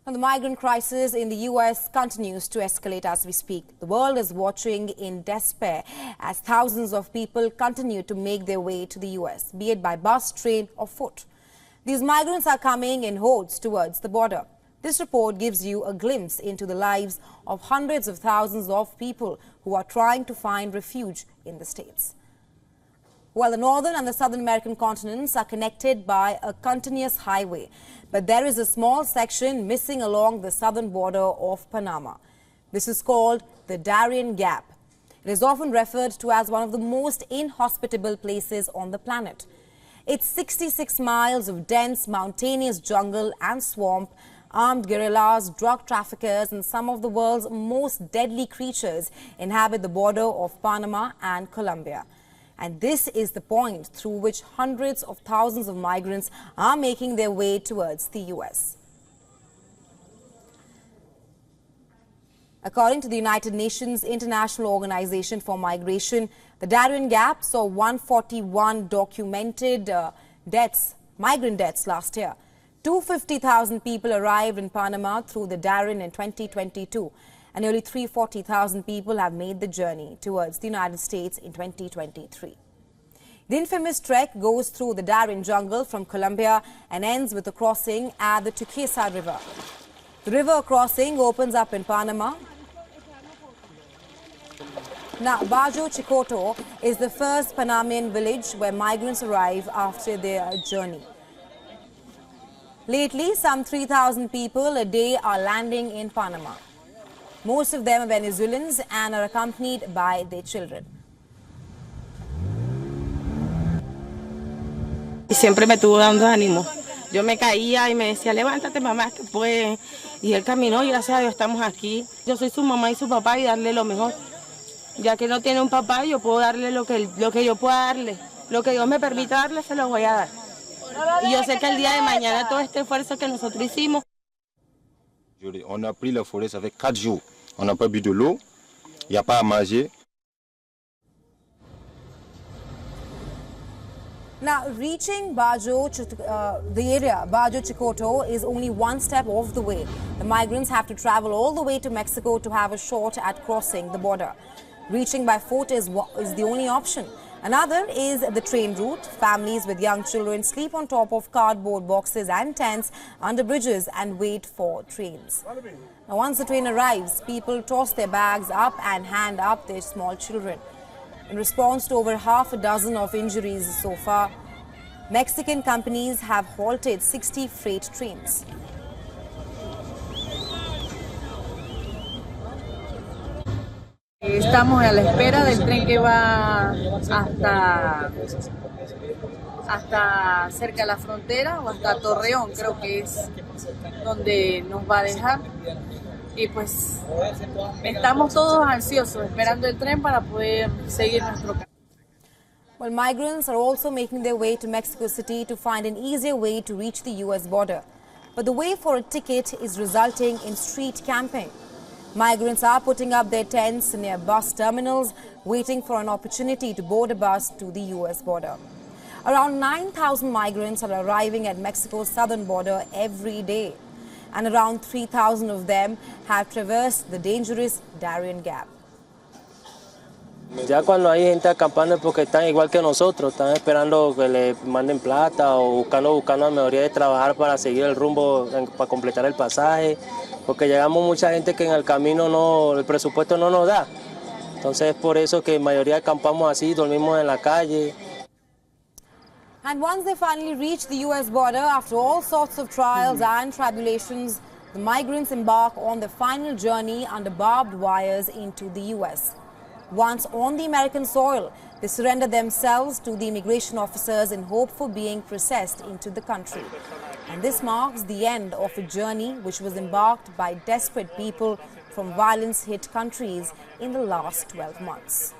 And the migrant crisis in the U.S. continues to escalate as we speak. The world is watching in despair as thousands of people continue to make their way to the U.S., be it by bus, train or foot. These migrants are coming in hordes towards the border. This report gives you a glimpse into the lives of hundreds of thousands of people who are trying to find refuge in the States. While the northern and the southern American continents are connected by a continuous highway, but there is a small section missing along the southern border of Panama. This is called the Darien Gap. It is often referred to as one of the most inhospitable places on the planet. It's 66 miles of dense mountainous jungle and swamp. Armed guerrillas, drug traffickers and some of the world's most deadly creatures inhabit the border of Panama and Colombia. And this is the point through which hundreds of thousands of migrants are making their way towards the U.S. According to the United Nations International Organization for Migration, the Darien Gap saw 141 documented migrant deaths last year. 250,000 people arrived in Panama through the Darien in 2022. And nearly 340,000 people have made the journey towards the United States in 2023. The infamous trek goes through the Darien jungle from Colombia and ends with a crossing at the Chiquito River. The river crossing opens up in Panama. Now, Bajo Chiquito is the first Panamanian village where migrants arrive after their journey. Lately, some 3,000 people a day are landing in Panama. Most of them are Venezuelans and are accompanied by their children. Y siempre me estuvo dando ánimo. Yo me caía y me decía, levántate mamá, que puedes. Y él caminó y gracias a Dios estamos aquí. Yo soy su mamá y su papá y darle lo mejor. Ya que no tiene un papá, yo puedo darle lo que yo pueda darle. Lo que Dios me permita darle, se lo voy a dar. Y yo sé que el día de mañana todo este esfuerzo que nosotros hicimos. On a pris la forêt, ça fait 4 jours. On n'a pas bu de l'eau, il n'y a pas à manger. Now, reaching the area Bajo Chiquito is only one step off the way. The migrants have to travel all the way to Mexico to have a shot at crossing the border. Reaching by foot is the only option. Another is the train route. Families with young children sleep on top of cardboard boxes and tents under bridges and wait for trains. Now, once the train arrives, people toss their bags up and hand up their small children. In response to over half a dozen of injuries so far, Mexican companies have halted 60 freight trains. Estamos a la espera del tren que va hasta cerca de la frontera o hasta Torreón, creo que es donde nos va a dejar. Y pues estamos todos ansiosos esperando el tren para poder seguir nuestro camino. Well, migrants are also making their way to Mexico City to find an easier way to reach the U.S. border. But the way for a ticket is resulting in street camping. Migrants are putting up their tents near bus terminals, waiting for an opportunity to board a bus to the U.S. border. Around 9,000 migrants are arriving at Mexico's southern border every day, and around 3,000 of them have traversed the dangerous Darien Gap. Ya cuando hay gente acampando es porque están igual que nosotros, están esperando que le manden plata o buscando la mejoría de trabajar para seguir el rumbo, para completar el pasaje, porque llegamos mucha gente que en el camino el presupuesto no nos da. Entonces es por eso que la mayoría acampamos así, dormimos en la calle. And once they finally reach the U.S. border, after all sorts of trials and tribulations, the migrants embark on their final journey under barbed wires into the U.S. Once on the American soil, they surrender themselves to the immigration officers in hope for being processed into the country. And this marks the end of a journey which was embarked by desperate people from violence-hit countries in the last 12 months.